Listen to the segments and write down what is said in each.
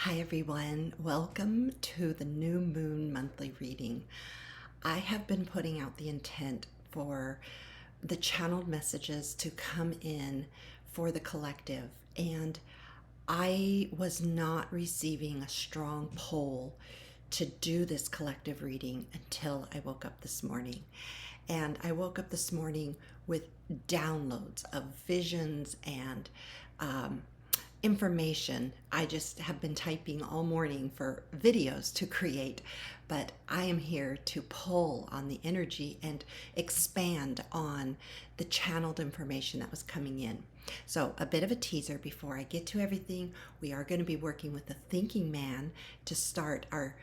Hi everyone, welcome to the New Moon Monthly Reading. I have been putting out the intent for the channeled messages to come in for the collective, and I was not receiving a strong pull to do this collective reading until I woke up this morning. And I woke up this morning with downloads of visions and information. I just have been typing all morning for videos to create, but I am here to pull on the energy and expand on the channeled information that was coming in. So a bit of a teaser before I get to everything. We are going to be working with the thinking man to start our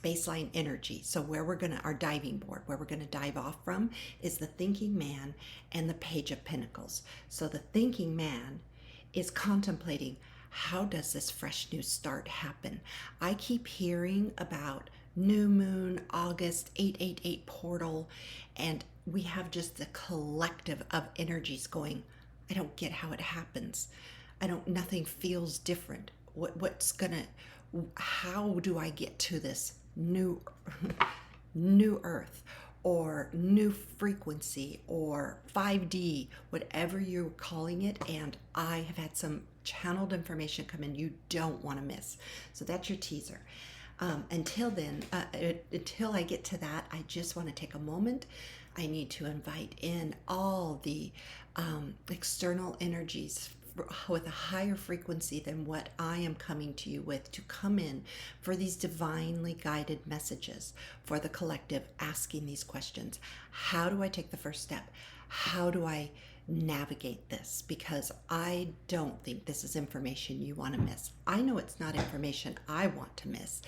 baseline energy. So where we're going to, our diving board, where we're going to dive off from is the thinking man and the page of pentacles. So the thinking man is contemplating, how does this fresh new start happen? I keep hearing about new moon, August, 888 portal, and we have just the collective of energies going, I don't get how it happens. Nothing feels different. How do I get to this new new earth or new frequency or 5D, whatever you're calling it? And I have had some channeled information come in you don't want to miss. So that's your teaser. Until then, until I get to that, I just want to take a moment. I need to invite in all the external energies with a higher frequency than what I am coming to you with to come in for these divinely guided messages for the collective, asking these questions. How do I take the first step? How do I navigate this? Because I don't think this is information you want to miss. I know it's not information I want to miss,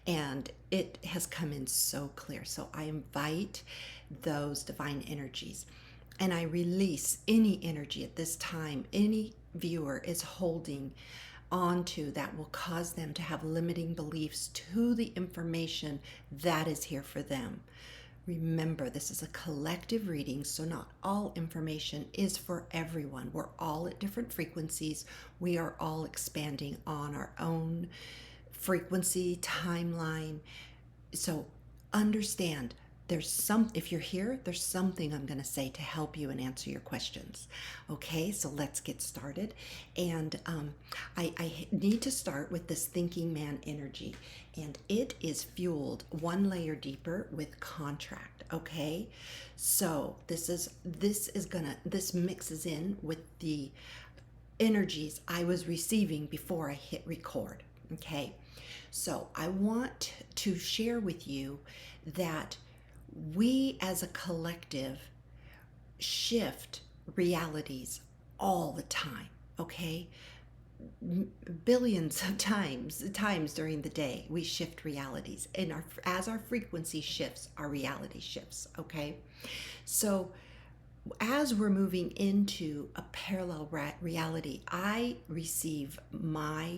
and it has come in so clear. So I invite those divine energies, and I release any energy at this time any viewer is holding onto that will cause them to have limiting beliefs to the information that is here for them. Remember, this is a collective reading, so not all information is for everyone. We're all at different frequencies. We are all expanding on our own frequency timeline. So understand, if you're here, there's something I'm going to say to help you and answer your questions. Okay, so let's get started. And I need to start with this thinking man energy, and it is fueled one layer deeper with contract. Okay, so this mixes in with the energies I was receiving before I hit record. Okay, so I want to share with you that we as a collective shift realities all the time, okay? Billions of times during the day, we shift realities. And as our frequency shifts, our reality shifts, okay? So as we're moving into a parallel reality, I receive my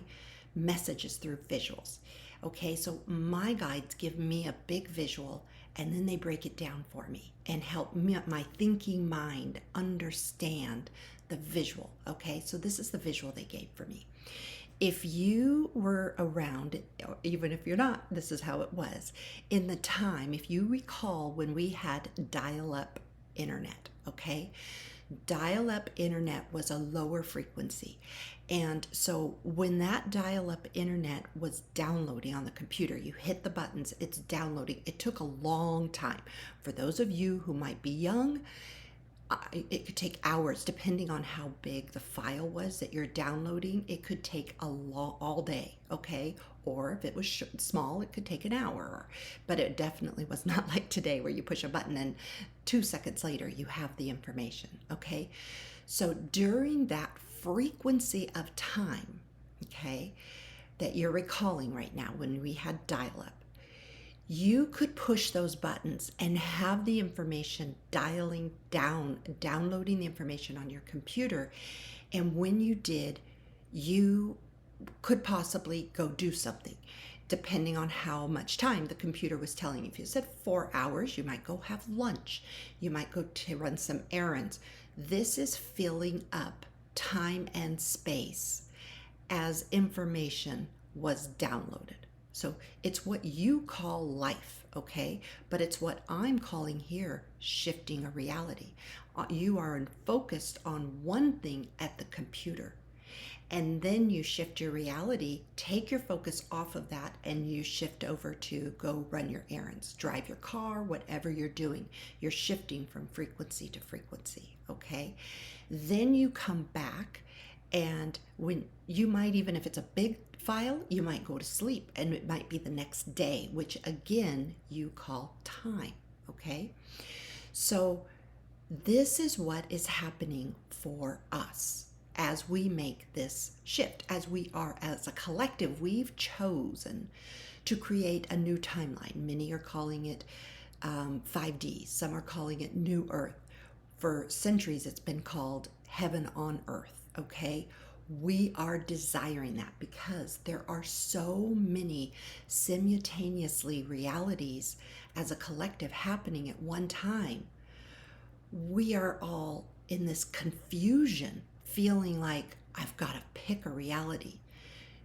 messages through visuals. Okay, so my guides give me a big visual, and then they break it down for me and help me, my thinking mind, understand the visual. Okay, so this is the visual they gave for me. If you were around, even if you're not, this is how it was in the time, if you recall when we had dial-up internet, okay? Dial-up internet was a lower frequency. And so when that dial-up internet was downloading on the computer, you hit the buttons, it's downloading. It took a long time. For those of you who might be young, it could take hours depending on how big the file was that you're downloading. It could take all day, okay? Or if it was small, it could take an hour. But it definitely was not like today where you push a button and 2 seconds later you have the information, okay? So during that frequency of time, okay, that you're recalling right now when we had dial-up, you could push those buttons and have the information downloading the information on your computer. And when you did, you could possibly go do something, depending on how much time the computer was telling you. If you said 4 hours, you might go have lunch. You might go to run some errands. This is filling up time and space as information was downloaded. So it's what you call life, okay? But it's what I'm calling here shifting a reality. You are focused on one thing at the computer, and then you shift your reality, take your focus off of that, and you shift over to go run your errands, drive your car, whatever you're doing. You're shifting from frequency to frequency, okay? Then you come back, and when you might, even if it's a big file, you might go to sleep, and it might be the next day, which again you call time, okay? So this is what is happening for us as we make this shift, as we are, as a collective, we've chosen to create a new timeline. Many are calling it 5D, some are calling it New Earth. For centuries, it's been called heaven on earth, okay? We are desiring that because there are so many simultaneously realities as a collective happening at one time. We are all in this confusion, feeling like I've got to pick a reality.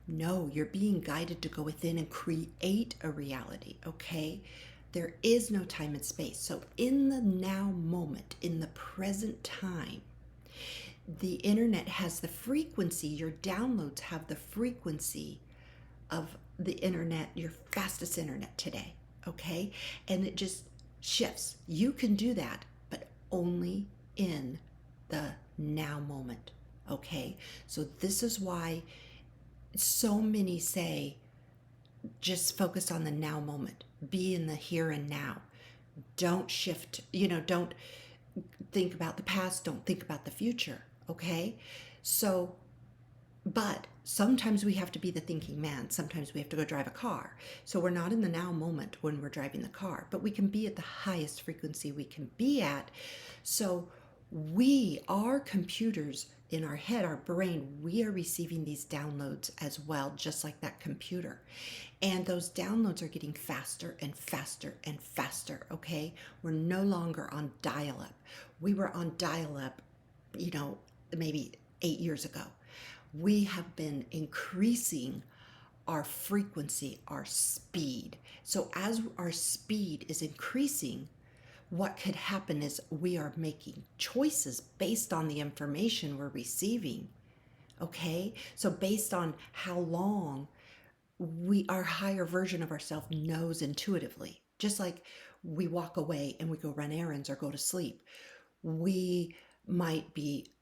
No, you're being guided to go within and create a reality, okay? There is no time and space. So in the now moment, in the present time, the internet has the frequency, your downloads have the frequency of the internet, your fastest internet today, okay? And it just shifts. You can do that, but only in the now moment, okay? So this is why so many say, just focus on the now moment, be in the here and now. Don't shift, don't think about the past, don't think about the future, okay? So, but sometimes we have to be the thinking man. Sometimes we have to go drive a car. So we're not in the now moment when we're driving the car, but we can be at the highest frequency we can be at. So our computers in our head, our brain, we are receiving these downloads as well, just like that computer. And those downloads are getting faster and faster and faster, okay? We're no longer on dial-up. We were on dial-up, maybe 8 years ago. We have been increasing our frequency, our speed. So as our speed is increasing, what could happen is we are making choices based on the information we're receiving, okay? So based on how long our higher version of ourselves knows intuitively, just like we walk away and we go run errands or go to sleep, we might be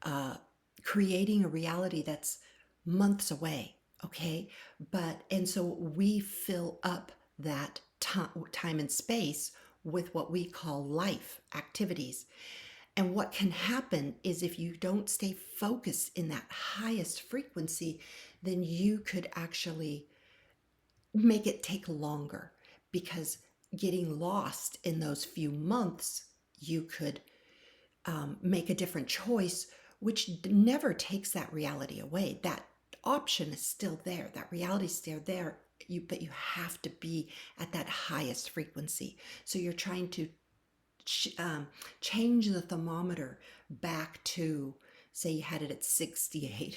creating a reality that's months away, okay? And so we fill up that time and space with what we call life activities. And what can happen is if you don't stay focused in that highest frequency, then you could actually make it take longer, because getting lost in those few months, you could make a different choice, which never takes that reality away. That option is still there. That reality is still there. But you have to be at that highest frequency. So you're trying to change the thermometer back to, say you had it at 68,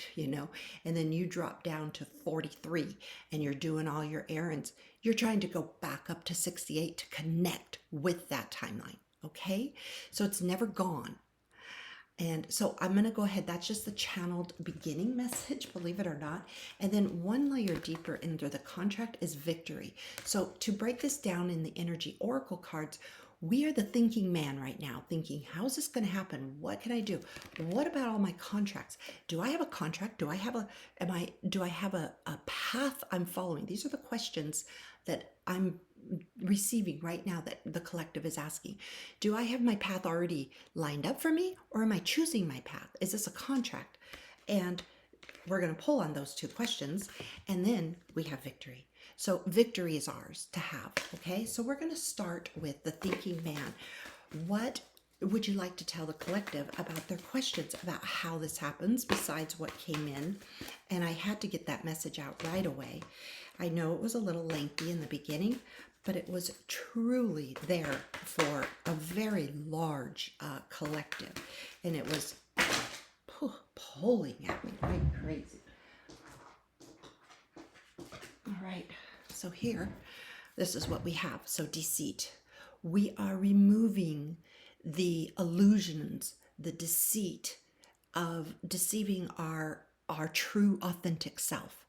and then you drop down to 43 and you're doing all your errands. You're trying to go back up to 68 to connect with that timeline, okay? So it's never gone. And so I'm going to go ahead. That's just the channeled beginning message, believe it or not. And then one layer deeper into the contract is victory. So to break this down in the energy oracle cards, we are the thinking man right now, thinking, how's this going to happen? What can I do? What about all my contracts? Do I have a contract? Do I have a path I'm following? These are the questions that I'm receiving right now that the collective is asking. Do I have my path already lined up for me, or am I choosing my path? Is this a contract? And we're going to pull on those two questions, and then we have victory. So victory is ours to have, okay? So we're going to start with the thinking man. What would you like to tell the collective about their questions about how this happens besides what came in? And I had to get that message out right away. I know it was a little lengthy in the beginning, but it was truly there for a very large collective. And it was pulling at me like crazy. right, so here, this is what we have. So deceit. We are removing the illusions, the deceit of deceiving our true authentic self.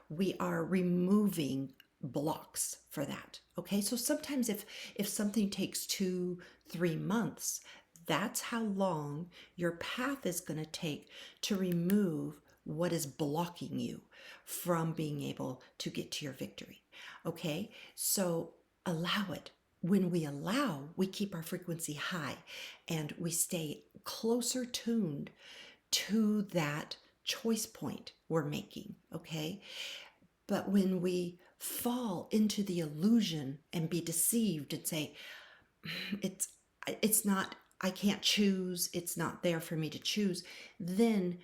We are removing blocks for that. Okay, so sometimes if something takes 2-3 months, that's how long your path is going to take to remove what is blocking you from being able to get to your victory. Okay, so allow it. When we allow, we keep our frequency high and we stay closer tuned to that choice point we're making. Okay, but when we fall into the illusion and be deceived and say, it's it's not, I can't choose, it's not there for me to choose, then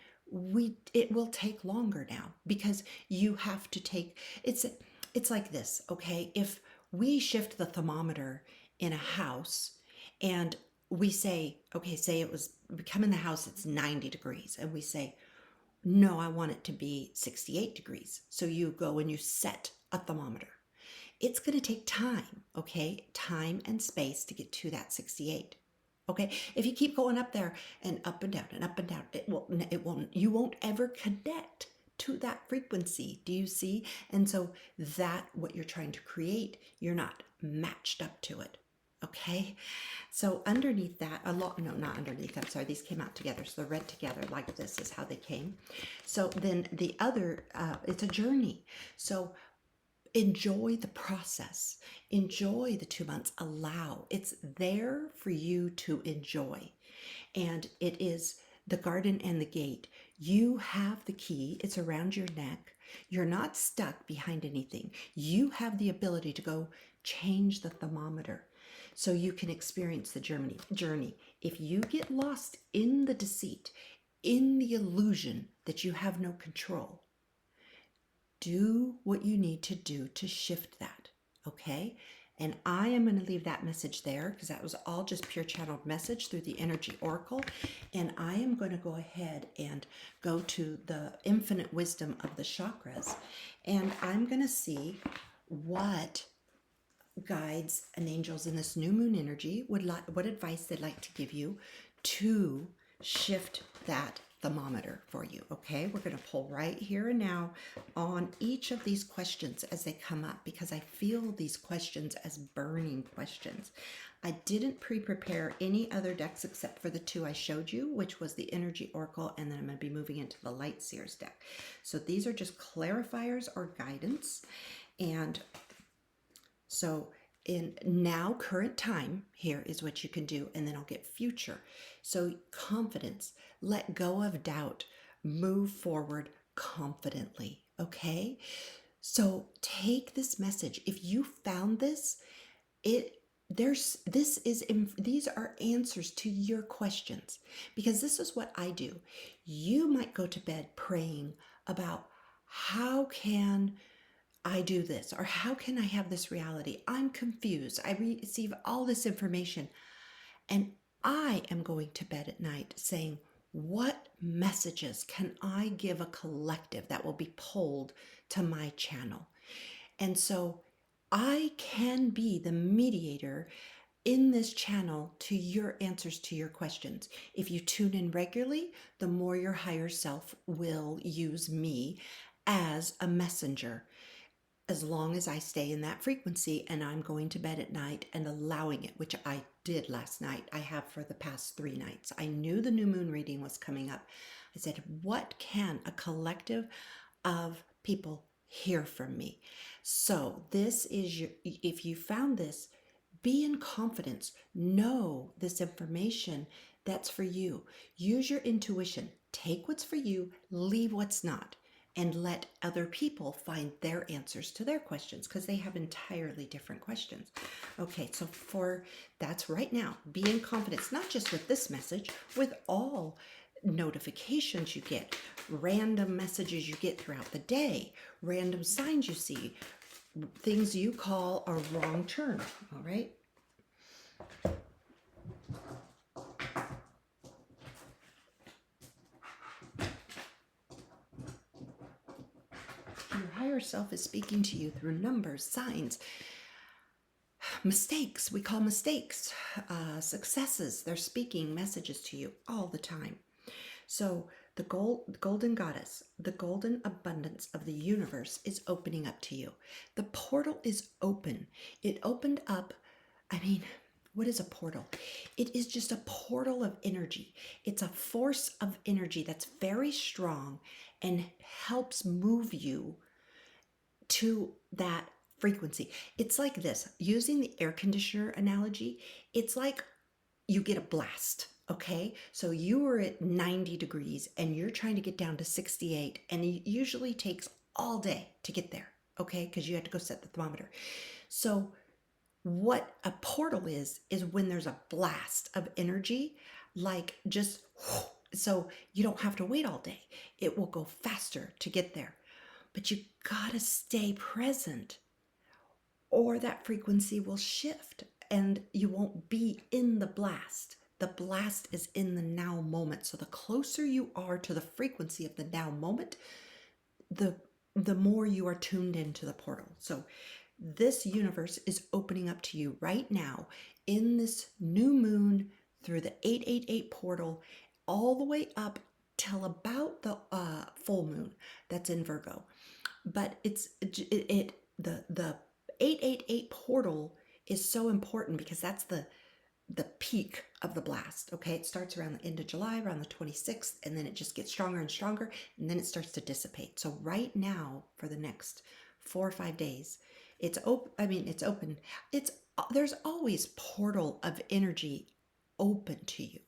it will take longer now, because you have to take it's like this. Okay, if we shift the thermometer in a house and we say, okay, say we come in the house, it's 90 degrees, and we say, no, I want it to be 68 degrees. So you go and you set a thermometer. It's going to take time, okay? Time and space to get to that 68. Okay? If you keep going up there and up and down and up and down, you won't ever connect to that frequency. Do you see? And so that what you're trying to create, you're not matched up to it. Okay, so underneath that, no, not underneath, I'm sorry, these came out together, so they're read together like this is how they came. So then the other, it's a journey. So enjoy the process, enjoy the 2 months, allow. It's there for you to enjoy. And it is the garden and the gate. You have the key, it's around your neck. You're not stuck behind anything. You have the ability to go change the thermometer so you can experience the journey. If you get lost in the deceit, in the illusion that you have no control, do what you need to do to shift that, okay? And I am going to leave that message there because that was all just pure channeled message through the energy oracle. And I am going to go ahead and go to the infinite wisdom of the chakras. And I'm going to see what guides and angels in this new moon energy what advice they'd like to give you to shift that thermometer for you. Okay, we're going to pull right here and now on each of these questions as they come up, because I feel these questions as burning questions. I didn't pre-prepare any other decks except for the two I showed you, which was the energy oracle, and then I'm going to be moving into the light seers deck. So these are just clarifiers or guidance. And so in now current time, here is what you can do, and then I'll get future. So confidence, let go of doubt, move forward confidently, okay? So take this message. If you found this, these are answers to your questions, because this is what I do. You might go to bed praying about how can I do this, or how can I have this reality? I'm confused. I receive all this information, and I am going to bed at night saying, what messages can I give a collective that will be pulled to my channel? And so I can be the mediator in this channel to your answers to your questions. If you tune in regularly, the more your higher self will use me as a messenger, as long as I stay in that frequency and I'm going to bed at night and allowing it, which I did last night. I have for the past 3 nights. I knew the new moon reading was coming up. I said, what can a collective of people hear from me? So this is if you found this, be in confidence. Know this information that's for you. Use your intuition. Take what's for you, leave what's not, and let other people find their answers to their questions, because they have entirely different questions. Okay, so that's right now. Be in confidence, not just with this message, with all notifications you get, random messages you get throughout the day, random signs you see, things you call a wrong turn, all right? Your higher higher self is speaking to you through numbers, signs, mistakes. We call mistakes successes. They're speaking messages to you all the time. So the golden goddess, the golden abundance of the universe is opening up to you. The portal is open. It opened up. I mean, what is a portal? It is just a portal of energy. It's a force of energy that's very strong and helps move you to that frequency. It's like this, using the air conditioner analogy, it's like you get a blast. Okay, so you were at 90 degrees and you're trying to get down to 68, and it usually takes all day to get there. Okay, because you have to go set the thermometer. So what a portal is when there's a blast of energy, like just so you don't have to wait all day. It will go faster to get there. But you gotta stay present, or that frequency will shift and you won't be in the blast. The blast is in the now moment. So the closer you are to the frequency of the now moment, the more you are tuned into the portal. So this universe is opening up to you right now in this new moon through the 888 portal, all the way up till about the full moon that's in Virgo. But the 888 portal is so important because that's the peak of the blast. Okay, it starts around the end of July, around the 26th, and then it just gets stronger and stronger, and then it starts to dissipate. So right now, for the next 4 or 5 days, it's open. I mean, it's open. There's always portal of energy open to you.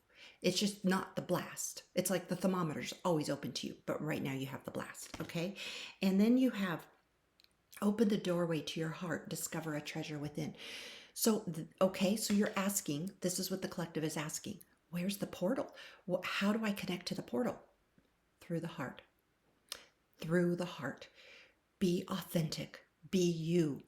It's just not the blast. It's like the thermometer's always open to you, but right now you have the blast. Okay, and then you have open the doorway to your heart, discover a treasure within. So, okay, so you're asking, this is what the collective is asking. Where's the portal? How do I connect to the portal? Through the heart. Through the heart. Be authentic. Be you.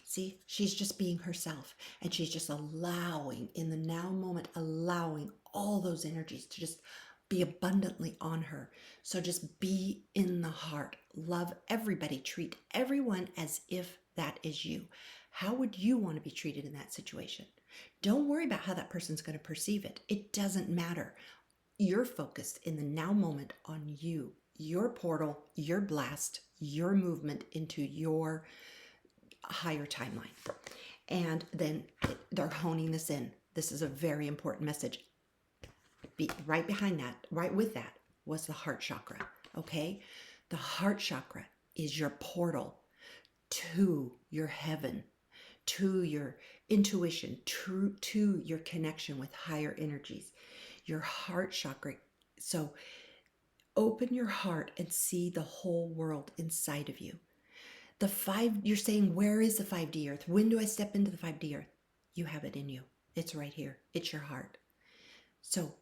See, she's just being herself, and she's just allowing, in the now moment, allowing all those energies to just be abundantly on her. So just be in the heart. Love everybody. Treat everyone as if that is you. How would you want to be treated in that situation? Don't worry about how that person's going to perceive it. It doesn't matter. You're focused in the now moment on you, your portal, your blast, your movement into your higher timeline. And then they're honing this in. This is a very important message. Right behind that, right with that, was the heart chakra. Okay? The heart chakra is your portal to your heaven, to your intuition, to your connection with higher energies. Your heart chakra. So open your heart and see the whole world inside of you. You're saying, where is the 5D earth? When do I step into the 5D earth? You have it in you. It's right here. It's your heart. So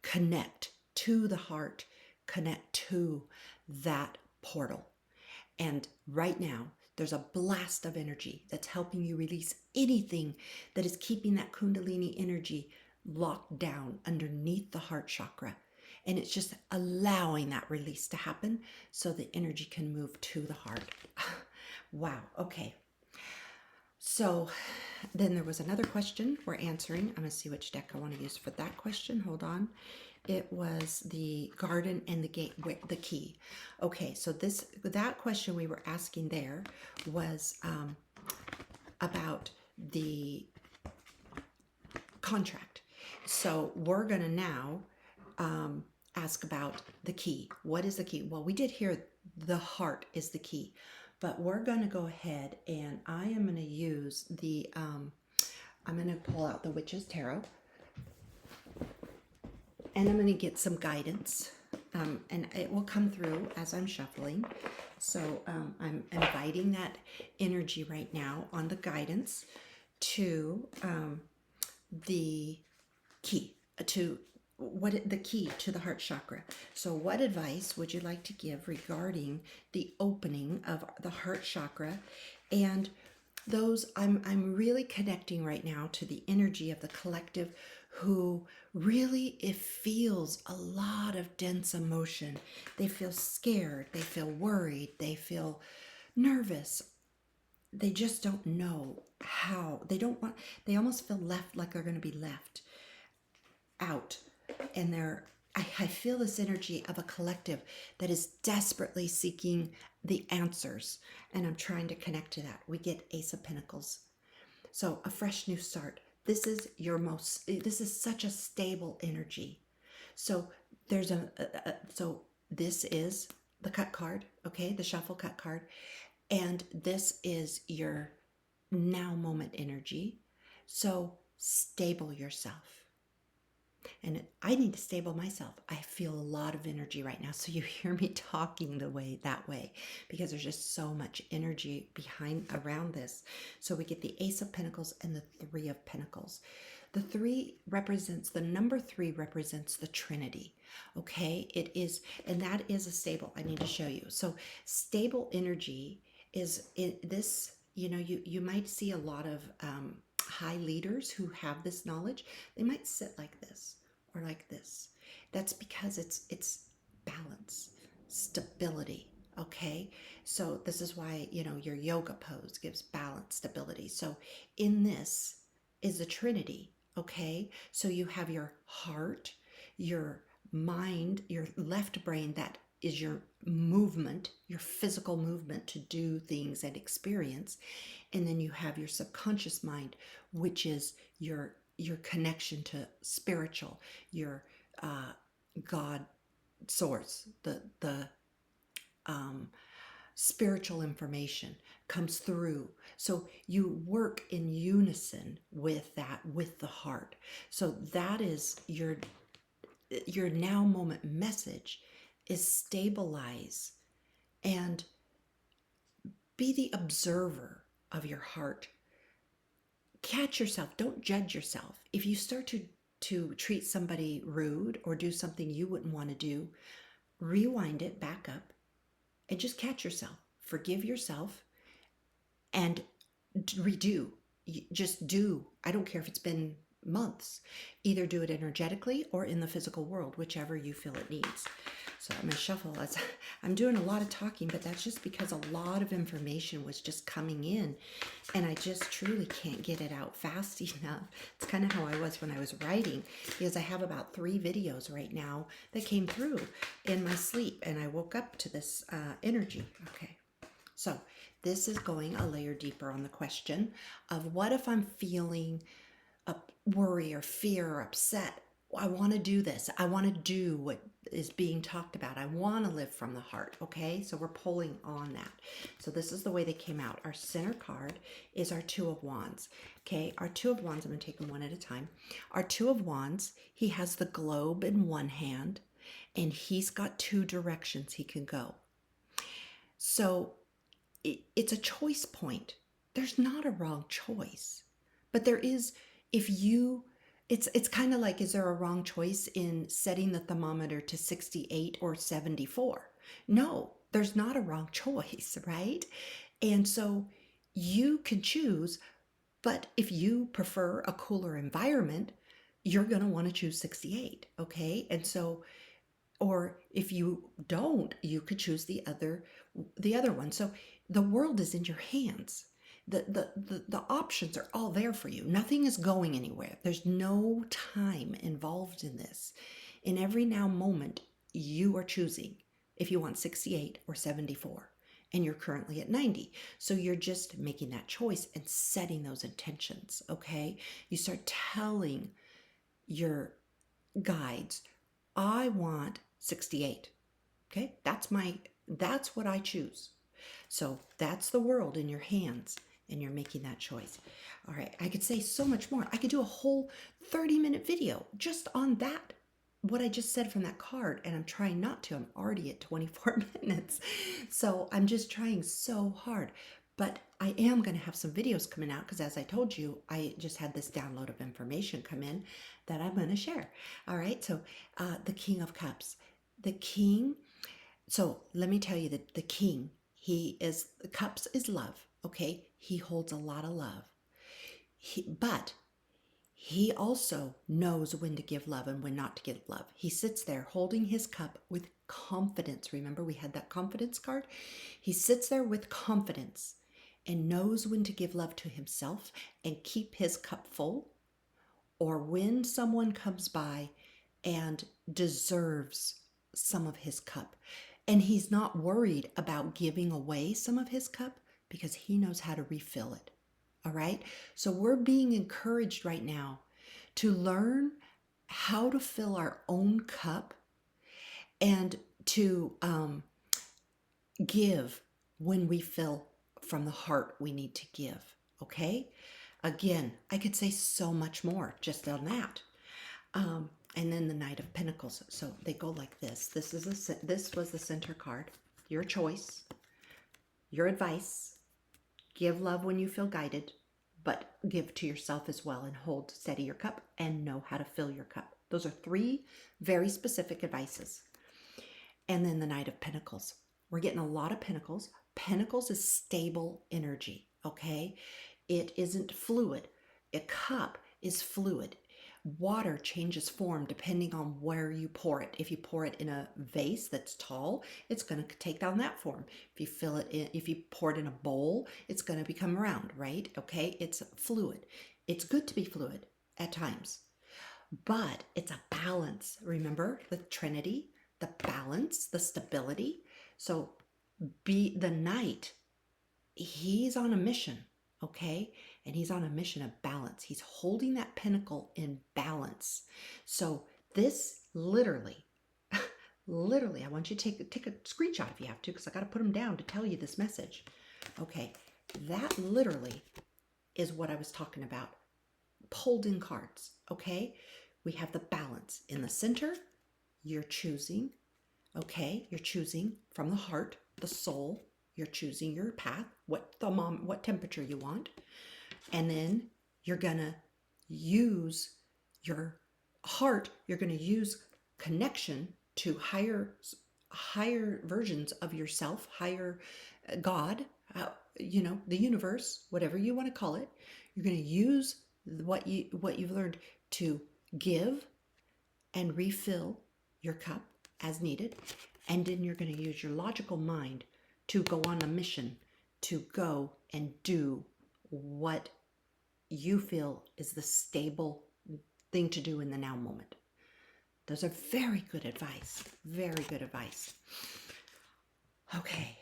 connect to the heart, connect to that portal. And right now, there's a blast of energy that's helping you release anything that is keeping that Kundalini energy locked down underneath the heart chakra. And it's just allowing that release to happen so the energy can move to the heart. Wow. Okay. So then there was another question we're answering. I'm going to see which deck I want to use for that question. Hold on. It was the garden and the gate, the key. Okay, so that question we were asking there was about the contract. So we're going to now ask about the key. What is the key? Well, we did hear the heart is the key, but we're going to go ahead and I am going to use the, I'm going to pull out the Witch's Tarot. And I'm going to get some guidance, and it will come through as I'm shuffling. So I'm inviting that energy right now on the guidance to the key, the key to the heart chakra. So what advice would you like to give regarding the opening of the heart chakra? And those, I'm really connecting right now to the energy of the collective who really, it feels a lot of dense emotion. They feel scared, they feel worried, they feel nervous. They just don't know how. They almost feel left, like they're going to be left out. And I feel this energy of a collective that is desperately seeking the answers. And I'm trying to connect to that. We get Ace of Pentacles. So a fresh new start. This is such a stable energy. So so this is the cut card, okay? The shuffle cut card. And this is your now moment energy. So stable yourself. And I need to stable myself. I feel a lot of energy right now. So you hear me talking that way because there's just so much energy around this. So we get the Ace of Pentacles and the Three of Pentacles. The number three represents the Trinity. Okay, it is, and that is a stable. I need to show you. So stable energy is this. You might see a lot of high leaders who have this knowledge. They might sit like this or like this. That's because it's balance, stability. Okay, so this is why your yoga pose gives balance, stability. So in this is the Trinity. Okay, so you have your heart, your mind, your left brain, that is your movement, your physical movement to do things and experience. And then you have your subconscious mind, which is your connection to spiritual, your God source, the spiritual information comes through. So you work in unison with that, with the heart. So that is your now moment message, is stabilize and be the observer of your heart. Catch yourself. Don't judge yourself. If you start to treat somebody rude or do something you wouldn't want to do, rewind it, back up, and just catch yourself. Forgive yourself and redo. Just do. I don't care if it's been months. Either do it energetically or in the physical world, whichever you feel it needs. So I'm going to shuffle as I'm doing a lot of talking, but that's just because a lot of information was just coming in and I just truly can't get it out fast enough. It's kind of how I was when I was writing, because I have about 3 videos right now that came through in my sleep and I woke up to this energy. Okay, so this is going a layer deeper on the question of what if I'm feeling a worry or fear or upset. I want to do this. I want to do what is being talked about. I want to live from the heart. Okay, so we're pulling on that. So this is the way they came out. Our center card is our Two of Wands. Okay, our Two of Wands, I'm going to take them one at a time. Our Two of Wands, he has the globe in one hand and he's got 2 directions he can go. So it's a choice point. There's not a wrong choice, but there is. It's kind of like, is there a wrong choice in setting the thermometer to 68 or 74? No, there's not a wrong choice, right? And so you can choose, but if you prefer a cooler environment, you're going to want to choose 68, okay? And so, or if you don't, you could choose the other one. So the world is in your hands. The options are all there for you. Nothing is going anywhere. There's no time involved in this. In every now moment, you are choosing if you want 68 or 74, and you're currently at 90. So you're just making that choice and setting those intentions, okay? You start telling your guides, I want 68, okay? That's what I choose. So that's the world in your hands. And you're making that choice. All right, I could say so much more. I could do a whole 30-minute video just on that, what I just said from that card, and I'm trying not to. I'm already at 24 minutes. So I'm just trying so hard. But I am going to have some videos coming out because, as I told you, I just had this download of information come in that I'm going to share. All right, so the King of Cups. The King, so let me tell you that the King, cups is love, okay? He holds a lot of love. But He also knows when to give love and when not to give love. He sits there holding his cup with confidence. Remember, we had that confidence card? He sits there with confidence and knows when to give love to himself and keep his cup full, or when someone comes by and deserves some of his cup. And he's not worried about giving away some of his cup because he knows how to refill it. All right? So we're being encouraged right now to learn how to fill our own cup and to give when we feel from the heart we need to give. Okay? Again, I could say so much more just on that. And then the Knight of Pentacles. So they go like this. This was the center card. Your choice, your advice. Give love when you feel guided, but give to yourself as well, and hold steady your cup and know how to fill your cup. Those are 3 very specific advices. And then the Knight of Pentacles. We're getting a lot of Pentacles. Pentacles is stable energy, okay? It isn't fluid. A cup is fluid. Water changes form depending on where you pour it. If you pour it in a vase that's tall, it's going to take down that form. If you pour it in a bowl, it's going to become round, right? Okay, it's fluid. It's good to be fluid at times, but it's a balance. Remember the Trinity, the balance, the stability. So be the Knight. He's on a mission. Okay? And he's on a mission of balance. He's holding that pentacle in balance. So this literally, I want you to take a screenshot if you have to, because I got to put them down to tell you this message. Okay, that literally is what I was talking about. Pulled in cards, okay? We have the balance. In the center, you're choosing, okay? You're choosing from the heart, the soul. You're choosing your path, what temperature you want. And then you're going to use your heart. You're going to use connection to higher versions of yourself, higher God, the universe, whatever you want to call it. You're going to use what you've learned to give and refill your cup as needed. And then you're going to use your logical mind to go on a mission, to go and do what you feel is the stable thing to do in the now moment. Those are very good advice. Very good advice. Okay.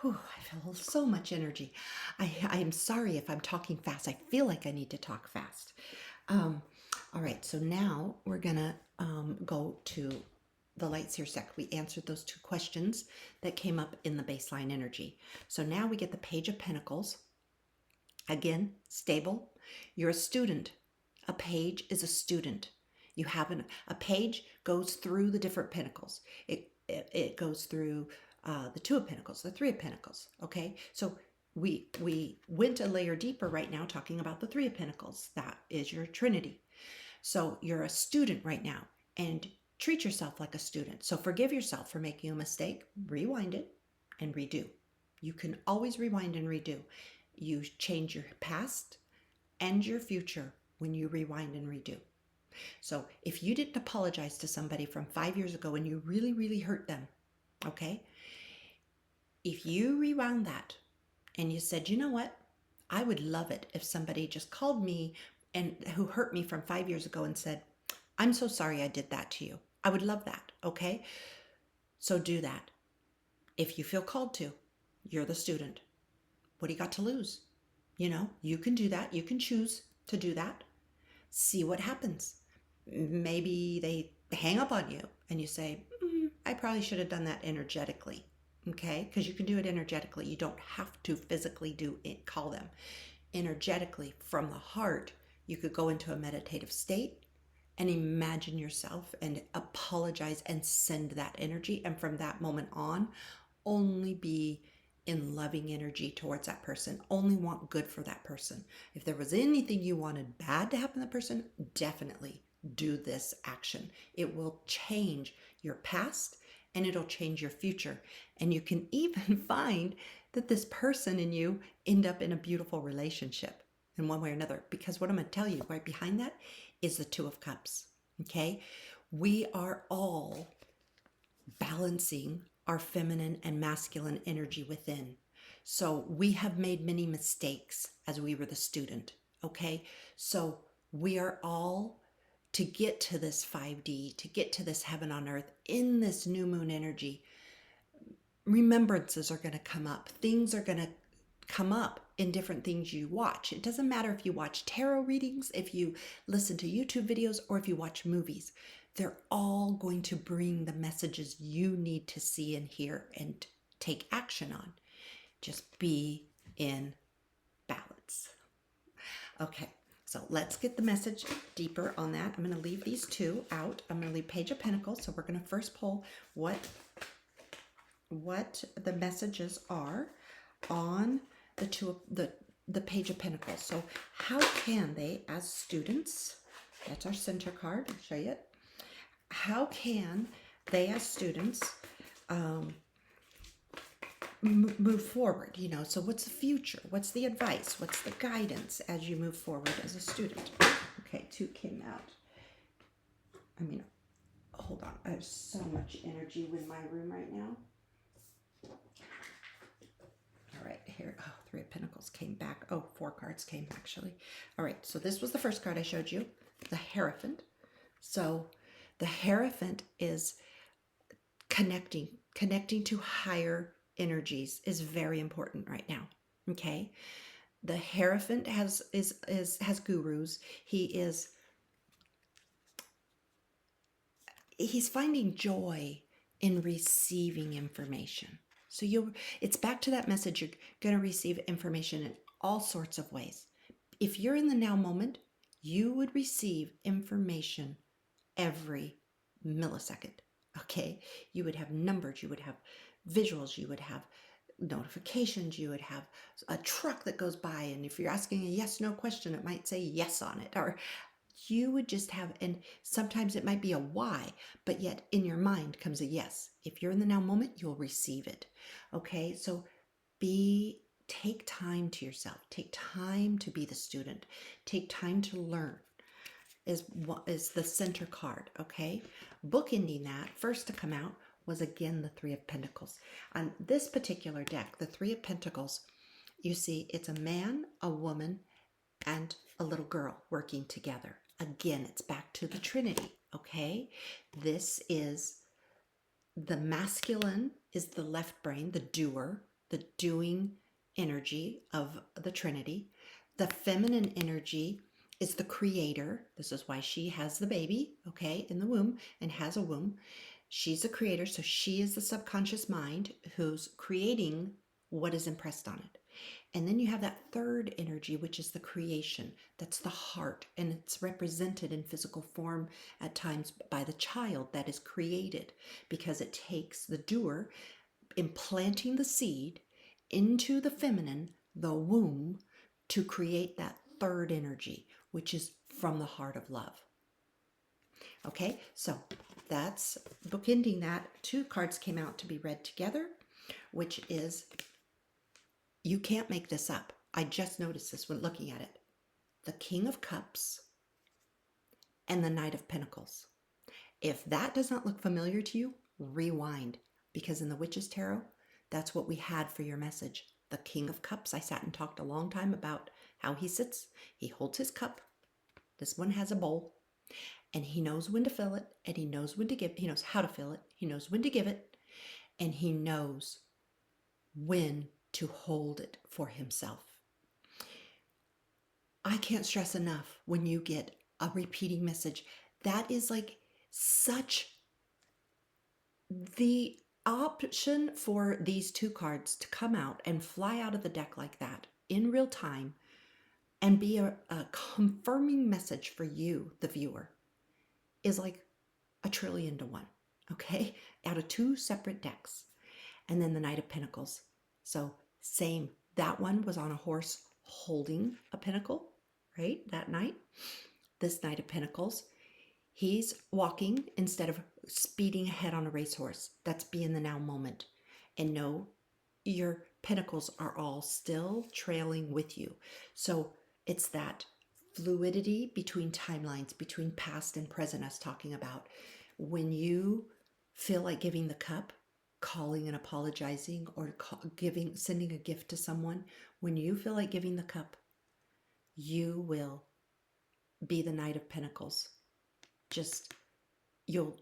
Whew, I feel so much energy. I am sorry if I'm talking fast. I feel like I need to talk fast. All right. So now we're going to go to the light seer deck. We answered those 2 questions that came up in the baseline energy. So now we get the Page of Pentacles. Again, stable. You're a student. A page is a student. You have a page goes through the different pentacles. It goes through the 2 of Pentacles, the 3 of Pentacles. Okay, so we went a layer deeper right now, talking about the 3 of Pentacles. That is your Trinity. So you're a student right now, and treat yourself like a student. So forgive yourself for making a mistake, rewind it, and redo. You can always rewind and redo. You change your past and your future when you rewind and redo. So if you didn't apologize to somebody from 5 years ago and you really, really hurt them, okay? If you rewound that and you said, you know what? I would love it if somebody just called me and who hurt me from 5 years ago and said, I'm so sorry I did that to you. I would love that, okay? So do that. If you feel called to, you're the student. What do you got to lose? You can do that. You can choose to do that. See what happens. Maybe they hang up on you and you say, I probably should have done that energetically, okay? Because you can do it energetically. You don't have to physically call them. Energetically, from the heart, you could go into a meditative state and imagine yourself and apologize and send that energy. And from that moment on, only be in loving energy towards that person. Only want good for that person. If there was anything you wanted bad to happen to that person, definitely do this action. It will change your past and it'll change your future. And you can even find that this person and you end up in a beautiful relationship. in one way or another, because what I'm going to tell you right behind that is the Two of Cups. Okay? We are all balancing our feminine and masculine energy within. So we have made many mistakes as we were the student. Okay? So we are all, to get to this 5D, to get to this heaven on earth in this new moon energy, remembrances are going to come up. Things are going to come up in different things you watch. It doesn't matter if you watch tarot readings, if you listen to YouTube videos, or if you watch movies. They're all going to bring the messages you need to see and hear and take action on. Just be in balance. Okay, so let's get the message deeper on that. I'm going to leave these two out. I'm going to leave Page of Pentacles. So we're going to first pull what the messages are on the Page of Pentacles. So how can they, as students, that's our center card, I'll show you it. How can they, as students, move forward? You know, so what's the future? What's the advice? What's the guidance as you move forward as a student? Okay, two came out. I mean, hold on. I have so much energy in my room right now. All right, here, oh, Three of Pentacles came back. Oh, four cards came actually. All right, so this was the first card I showed you, the Hierophant. So the Hierophant is connecting to higher energies is very important right now. Okay, the Hierophant has gurus. He's finding joy in receiving information. So it's back to that message. You're going to receive information in all sorts of ways. If you're in the now moment, you would receive information every millisecond. Okay, you would have numbers, you would have visuals, you would have notifications, you would have a truck that goes by, and if you're asking a yes no question, it might say yes on it, or you would just have, and sometimes it might be a why, but yet in your mind comes a yes. If you're in the now moment, you'll receive it. Okay, so take time to yourself. Take time to be the student. Take time to learn is the center card. Okay, bookending that, first to come out was again the Three of Pentacles. On this particular deck, the Three of Pentacles, you see it's a man, a woman, and a little girl working together. Again, it's back to the Trinity. Okay, this is the masculine is the left brain, the doer, the doing energy of the Trinity. The feminine energy is the creator. This is why she has the baby, okay, in the womb and has a womb. She's a creator, so she is the subconscious mind who's creating what is impressed on it. And then you have that third energy, which is the creation. That's the heart, and it's represented in physical form at times by the child that is created, because it takes the doer implanting the seed into the feminine, the womb, to create that third energy, which is from the heart of love. Okay, so that's bookending that. Two cards came out to be read together, which is, you can't make this up. I just noticed this when looking at it. The King of Cups and the Knight of Pentacles. If that does not look familiar to you, rewind, because in the Witch's Tarot, that's what we had for your message. The King of Cups, I sat and talked a long time about how he sits. He holds his cup. This one has a bowl, and he knows when to fill it, and he knows when to give. He knows how to fill it. He knows when to give it, and he knows when to hold it for himself. I can't stress enough when you get a repeating message. That is like such the option for these two cards to come out and fly out of the deck like that in real time and be a confirming message for you, the viewer, is like 1,000,000,000 to 1, okay? Out of two separate decks. And then the Knight of Pentacles. So same, that one was on a horse holding a pentacle, right? That knight. This Knight of Pentacles, he's walking instead of speeding ahead on a racehorse. That's be in the now moment. And know your pentacles are all still trailing with you. So It's that fluidity between timelines, between past and present, I was talking about. When you feel like giving the cup, calling and apologizing, or sending a gift to someone, when you feel like giving the cup, you will be the Knight of Pentacles. Just you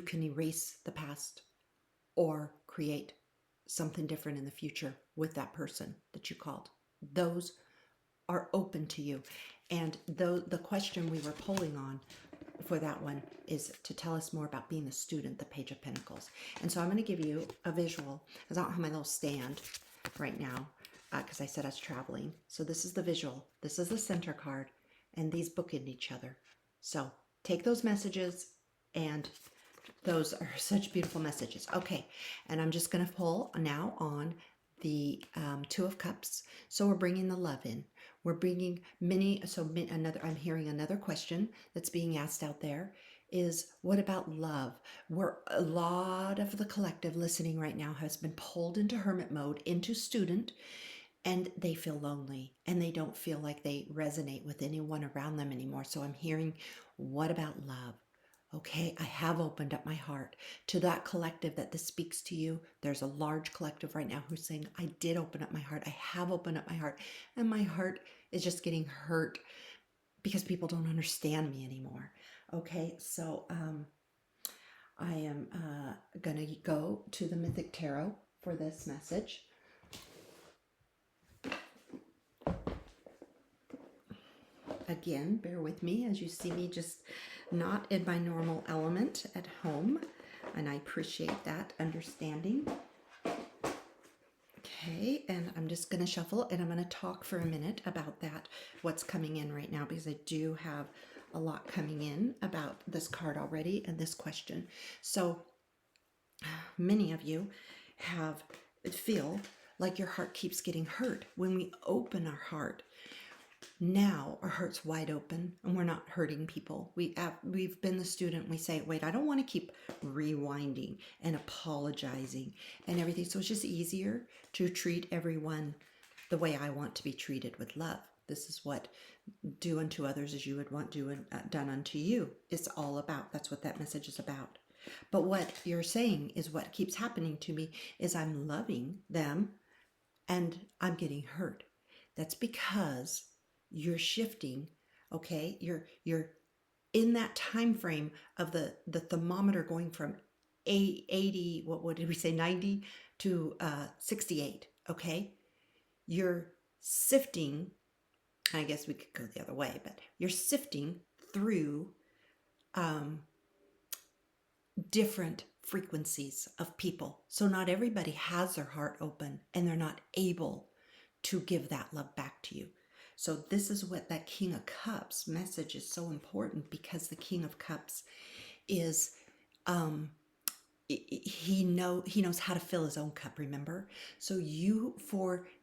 can erase the past or create something different in the future with that person that you called. Those are open to you. And the question we were polling on for that one is to tell us more about being the student, the Page of Pentacles. And so I'm going to give you a visual, because I don't have my little stand right now, because I said I was traveling. So this is the visual. This is the center card, and these bookend each other. So take those messages, and those are such beautiful messages. Okay, and I'm just going to pull now on the Two of Cups. So we're bringing the love in. We're bringing I'm hearing another question that's being asked out there is, what about love? Where a lot of the collective listening right now has been pulled into hermit mode, into student, and they feel lonely and they don't feel like they resonate with anyone around them anymore. So I'm hearing, what about love? Okay, I have opened up my heart to that collective that this speaks to you. There's a large collective right now who's saying, I did open up my heart. I have opened up my heart. And my heart is just getting hurt because people don't understand me anymore. Okay, so I am going to go to the Mythic Tarot for this message. Again, bear with me as you see me just not in my normal element at home, and I appreciate that understanding. Okay, and I'm just going to shuffle, and I'm going to talk for a minute about that, what's coming in right now, because I do have a lot coming in about this card already and this question. So many of you feel like your heart keeps getting hurt. When we open our heart, now our heart's wide open and we're not hurting people. We've been the student. We say, wait, I don't want to keep rewinding and apologizing and everything. So it's just easier to treat everyone the way I want to be treated, with love. This is what do unto others as you would want done unto you. It's all about. That's what that message is about. But what you're saying is, what keeps happening to me is I'm loving them and I'm getting hurt. That's because you're shifting. Okay, you're in that time frame of the thermometer going from 80, what did we say, 90 to 68. Okay, you're sifting. I guess we could go the other way, but you're sifting through different frequencies of people. So not everybody has their heart open and they're not able to give that love back to you. So this is what that King of Cups message is so important, because the King of Cups is he knows how to fill his own cup, remember? So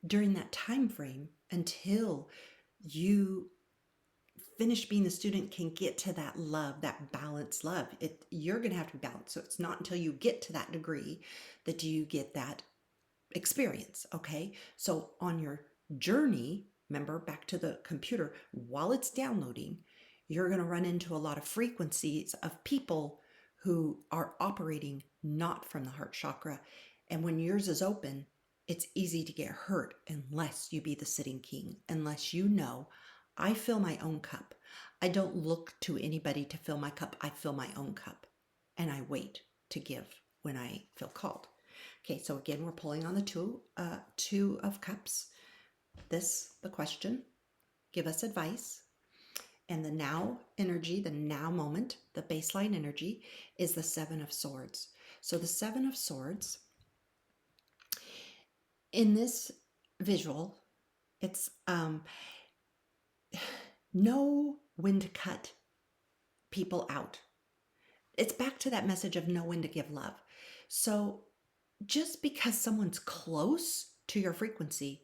during that time frame until you finish being the student, can get to that love, that balanced love. You're going to have to be balanced. So it's not until you get to that degree that you get that experience. Okay. So on your journey, remember, back to the computer, while it's downloading, you're going to run into a lot of frequencies of people who are operating not from the heart chakra. And when yours is open, it's easy to get hurt unless you be the sitting king, unless you know, I fill my own cup. I don't look to anybody to fill my cup. I fill my own cup and I wait to give when I feel called. Okay, so again, we're pulling on the two of Cups. The question, give us advice. And the now energy, the now moment, the baseline energy is the Seven of Swords. So the Seven of Swords, in this visual, it's know when to cut people out. It's back to that message of know when to give love. So just because someone's close to your frequency,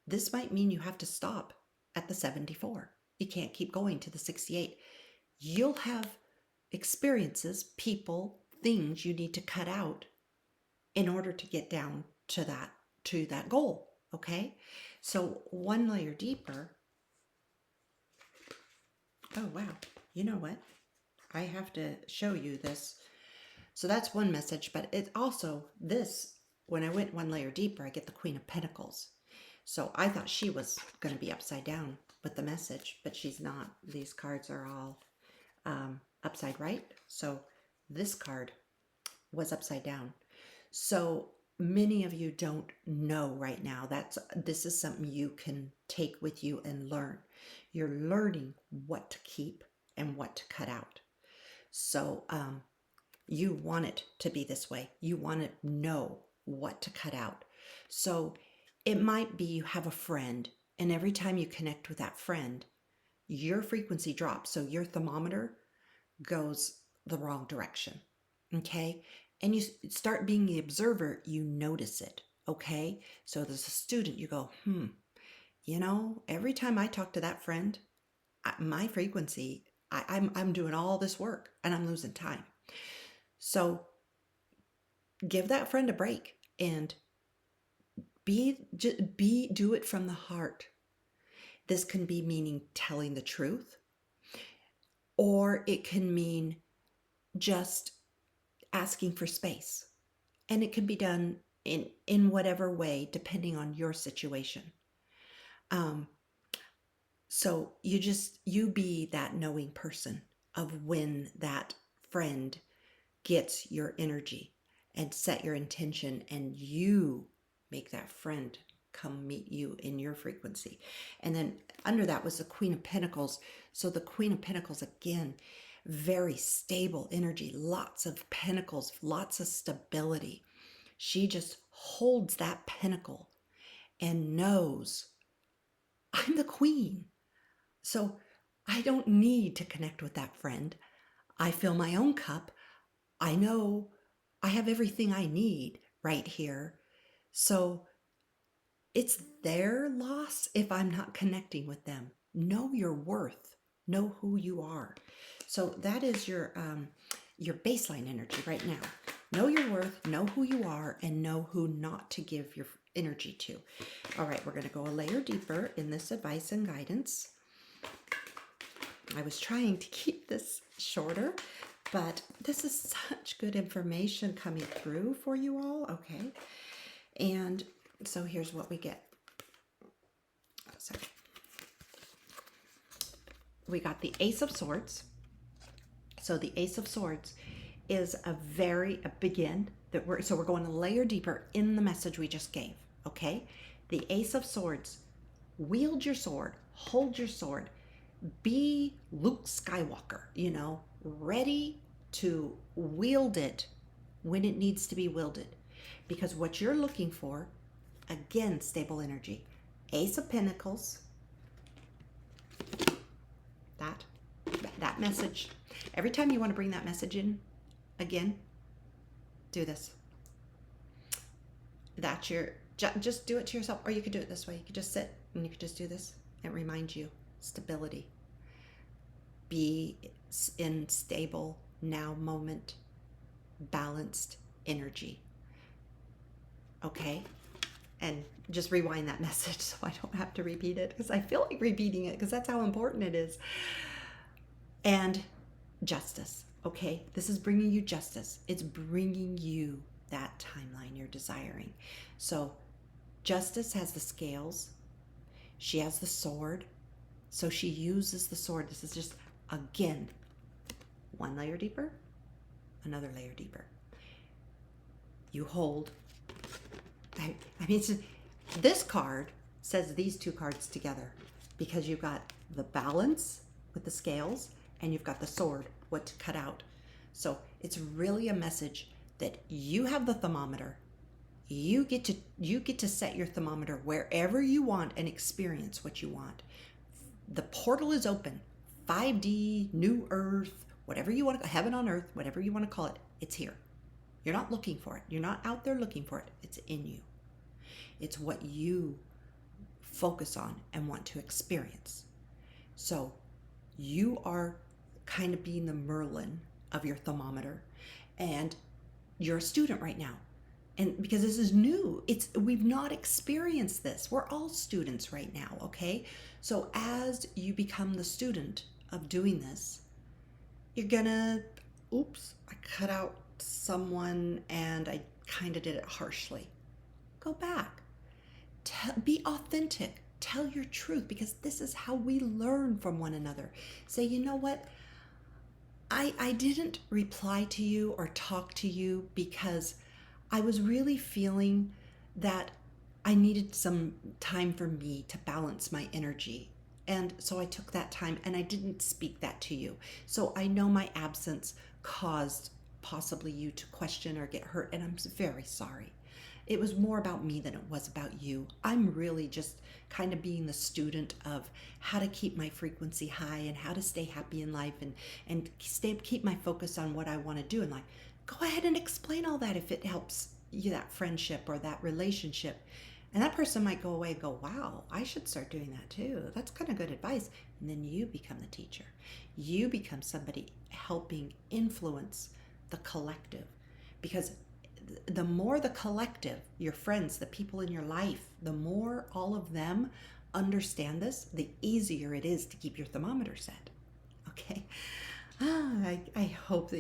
this might mean you have to stop at the 74. You can't keep going to the 68. You'll have experiences, people, things you need to cut out in order to get down to that goal. Okay? So one layer deeper, Oh, wow. You know what? I have to show you this. So that's one message, but it also, this, when I went one layer deeper, I get the Queen of Pentacles. So I thought she was going to be upside down with the message, but she's not. These cards are all upside right. So this card was upside down. So many of you don't know right now. This is something you can take with you and learn. You're learning what to keep and what to cut out. So you want it to be this way. You want to know what to cut out. So it might be you have a friend, and every time you connect with that friend, your frequency drops. So your thermometer goes the wrong direction. Okay. And you start being the observer, you notice it. Okay. So as a student, you go, every time I talk to that friend, my frequency, I'm doing all this work and I'm losing time. So give that friend a break and do it from the heart. This can be meaning telling the truth, or it can mean just asking for space. And it can be done in whatever way, depending on your situation. So you be that knowing person of when that friend gets your energy, and set your intention, and you make that friend come meet you in your frequency. And then under that was the Queen of Pentacles. So the Queen of Pentacles, again, very stable energy, lots of pentacles, lots of stability. She just holds that pentacle and knows I'm the queen. So I don't need to connect with that friend. I fill my own cup. I know I have everything I need right here. So it's their loss if I'm not connecting with them. Know your worth. Know who you are. So that is your baseline energy right now. Know your worth, know who you are, and know who not to give your energy to. All right, we're going to go a layer deeper in this advice and guidance. I was trying to keep this shorter, but this is such good information coming through for you all. Okay. And so here's what we get. Sorry. We got the Ace of Swords. So the Ace of Swords is we're going a layer deeper in the message we just gave. Okay. The Ace of Swords, wield your sword, hold your sword, be Luke Skywalker, ready to wield it when it needs to be wielded. Because what you're looking for, again, stable energy. Ace of Pentacles, that message. Every time you want to bring that message in, again, do this. Just do it to yourself, or you could do it this way. You could just sit and you could just do this. It reminds you, stability. Be in stable now moment, balanced energy. Okay? And just rewind that message so I don't have to repeat it, because I feel like repeating it because that's how important it is. And justice. Okay? This is bringing you justice. It's bringing you that timeline you're desiring. So justice has the scales. She has the sword. So she uses the sword. This is just, again, one layer deeper, another layer deeper. You hold. This card says these two cards together because you've got the balance with the scales and you've got the sword, what to cut out. So it's really a message that you have the thermometer. You get to set your thermometer wherever you want and experience what you want. The portal is open. 5D, New Earth, whatever you want to, heaven on earth, whatever you want to call it, it's here. You're not looking for it. You're not out there looking for it. It's in you. It's what you focus on and want to experience. So you are kind of being the Merlin of your thermometer, and you're a student right now. And because this is new, we've not experienced this. We're all students right now, okay? So as you become the student of doing this, you're gonna, oops, I cut out someone and I kind of did it harshly. Go back. Be authentic. Tell your truth, because this is how we learn from one another. Say, you know what? I didn't reply to you or talk to you because I was really feeling that I needed some time for me to balance my energy. And so I took that time and I didn't speak that to you. So I know my absence caused possibly you to question or get hurt, and I'm very sorry. It was more about me than it was about you. I'm really just kind of being the student of how to keep my frequency high and how to stay happy in life, and keep my focus on what I want to do in life. Go ahead and explain all that if it helps you, that friendship or that relationship. And that person might go away and go, wow, I should start doing that too. That's kind of good advice. And then you become the teacher. You become somebody helping influence the collective. Because the more the collective, your friends, the people in your life, the more all of them understand this, the easier it is to keep your thermometer set. Okay? I hope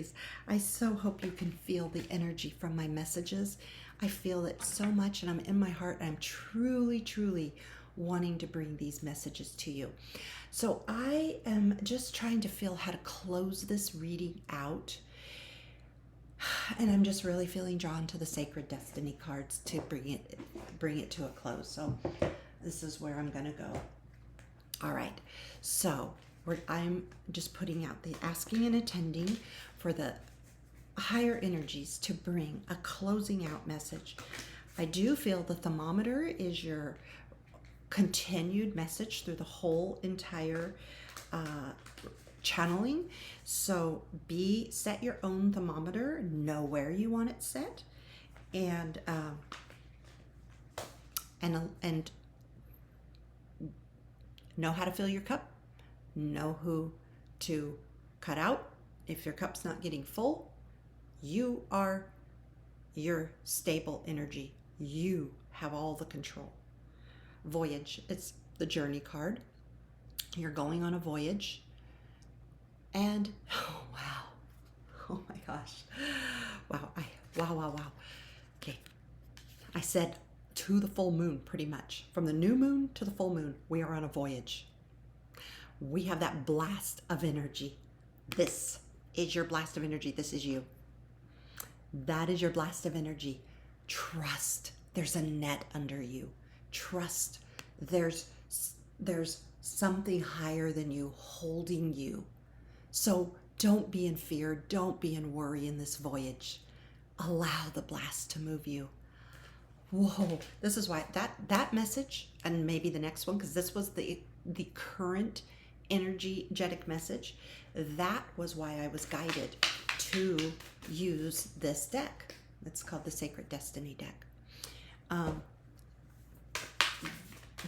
I so hope you can feel the energy from my messages. I feel it so much, and I'm in my heart. I'm truly, truly wanting to bring these messages to you. So I am just trying to feel how to close this reading out. And I'm just really feeling drawn to the Sacred Destiny cards to bring it to a close. So this is where I'm going to go. All right. So I'm just putting out the asking and attending for the higher energies to bring a closing out message. I do feel the thermometer is your continued message through the whole entire channeling. So set your own thermometer, know where you want it set, and know how to fill your cup, know who to cut out. If your cup's not getting full, you are your stable energy. You have all the control. Voyage, it's the journey card. You're going on a voyage. And, oh, wow. Oh my gosh. Wow. Okay. I said to the full moon, pretty much. From the new moon to the full moon, we are on a voyage. We have that blast of energy. This is your blast of energy. This is you. That is your blast of energy. Trust. There's a net under you. Trust. There's something higher than you holding you. So don't be in fear. Don't be in worry in this voyage. Allow the blast to move you. Whoa. This is why that message, and maybe the next one, because this was the current energetic message. That was why I was guided to use this deck. It's called the Sacred Destiny deck.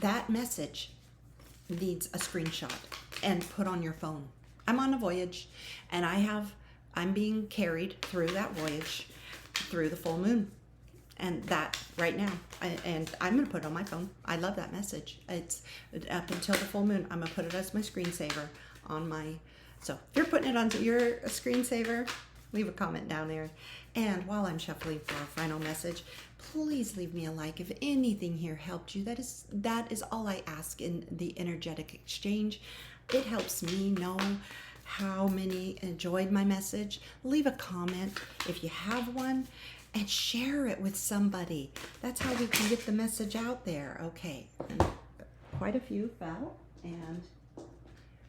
That message needs a screenshot and put on your phone. I'm on a voyage, and I'm being carried through that voyage through the full moon, and that right now, and I'm gonna put it on my phone. I love that message. It's up until the full moon. I'm gonna put it as my screensaver on my. So if you're putting it on your screensaver, leave a comment down there. And while I'm shuffling for our final message, please leave me a like if anything here helped you. That is all I ask in the energetic exchange. It helps me know how many enjoyed my message. Leave a comment if you have one, and share it with somebody. That's how we can get the message out there. Okay, and quite a few fell, and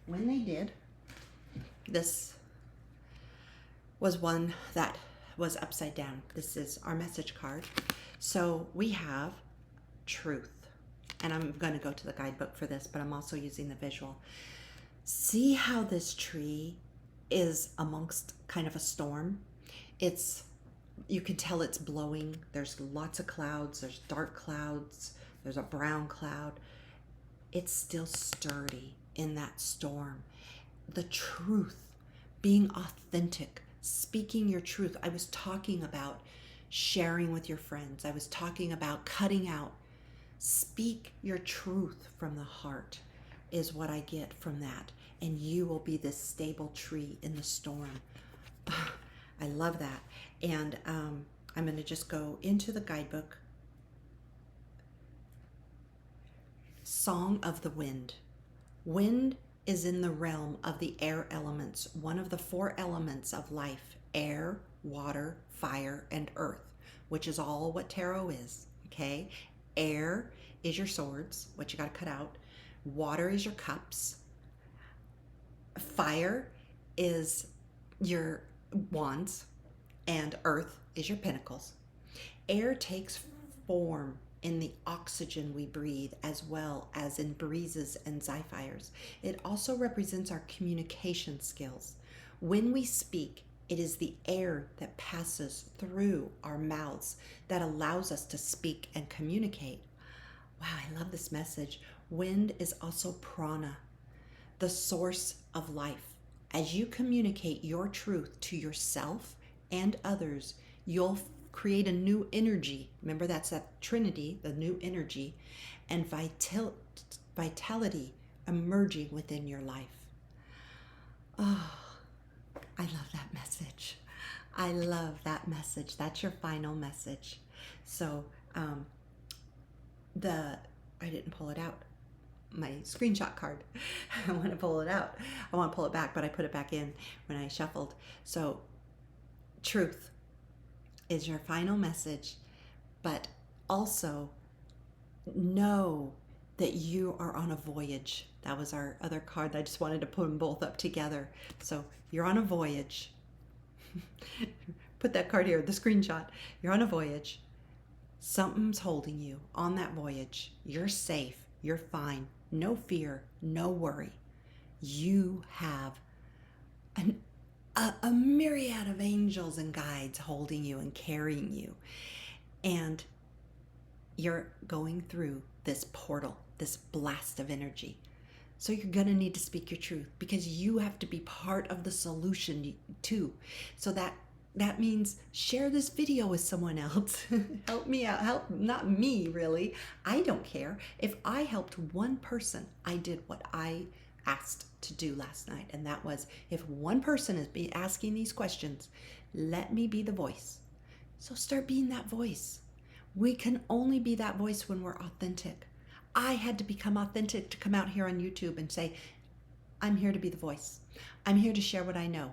when they did, this was one that was upside down. This is our message card. So we have truth, and I'm going to go to the guidebook for this, but I'm also using the visual. See how this tree is amongst kind of a storm. You can tell it's blowing. There's lots of clouds. There's dark clouds. There's a brown cloud. It's still sturdy in that storm. The truth, being authentic, speaking your truth. I was talking about sharing with your friends. I was talking about cutting out. Speak your truth from the heart. is what I get from that. And you will be this stable tree in the storm. I love that. And I'm going to just go into the guidebook. Song of the Wind. Wind is in the realm of the air elements, one of the 4 elements of life: air, water, fire, and earth, which is all what tarot is, okay? Air is your swords, what you got to cut out. Water is your cups. Fire is your wands, and earth is your pentacles. Air takes form in the oxygen we breathe, as well as in breezes and zephyrs. It also represents our communication skills. When we speak, it is the air that passes through our mouths that allows us to speak and communicate. Wow, I love this message. Wind is also prana, the source of life. As you communicate your truth to yourself and others, you'll create a new energy. Remember, that's that trinity, the new energy, and vitality emerging within your life. Oh, I love that message. I love that message. That's your final message. So I didn't pull it out, my screenshot card. I want to pull it out. I want to pull it back, but I put it back in when I shuffled. So truth is your final message, but also know that you are on a voyage. That was our other card. I just wanted to put them both up together. So you're on a voyage. Put that card here, the screenshot. You're on a voyage. Something's holding you on that voyage. You're safe. You're fine. No fear, no worry. You have a myriad of angels and guides holding you and carrying you. And you're going through this portal, this blast of energy. So you're going to need to speak your truth, because you have to be part of the solution too. So that means share this video with someone else. Help me out. Help, not me really. I don't care. If I helped one person, I did what I asked to do last night. And that was, if one person is asking these questions, let me be the voice. So start being that voice. We can only be that voice when we're authentic. I had to become authentic to come out here on YouTube and say, I'm here to be the voice. I'm here to share what I know.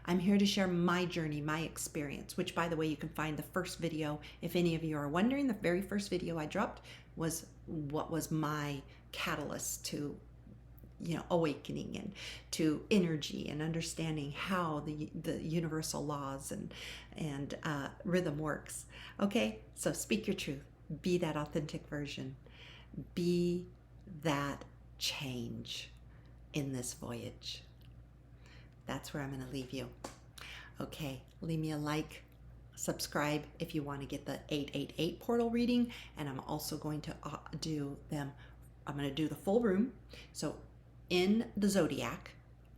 I'm here to share my journey, my experience, which, by the way, you can find the first video. If any of you are wondering, the very first video I dropped was what was my catalyst to, awakening and to energy and understanding how the universal laws and rhythm works. Okay, so speak your truth. Be that authentic version. Be that change in this voyage. That's where I'm going to leave you. Okay, leave me a like, subscribe if you want to get the 888 portal reading, and I'm also going to do the full room. So in the zodiac,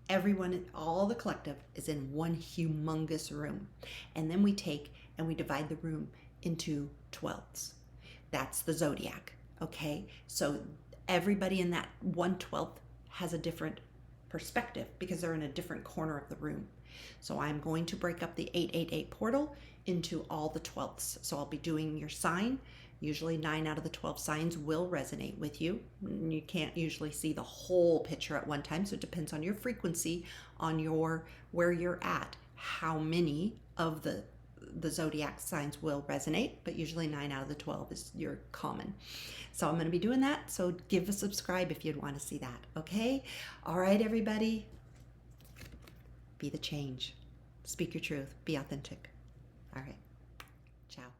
everyone, all the collective is in one humongous room. And then we take and we divide the room into 12ths. That's the zodiac, okay? So everybody in that 1/12 has a different perspective because they're in a different corner of the room. So I'm going to break up the 888 portal into all the 12ths. So I'll be doing your sign. Usually 9 out of the 12 signs will resonate with you. You can't usually see the whole picture at one time, so it depends on your frequency, on where you're at, how many of the zodiac signs will resonate, but usually 9 out of the 12 is your common. So I'm going to be doing that, so give a subscribe if you'd want to see that, okay? All right, everybody, be the change. Speak your truth. Be authentic. All right, ciao.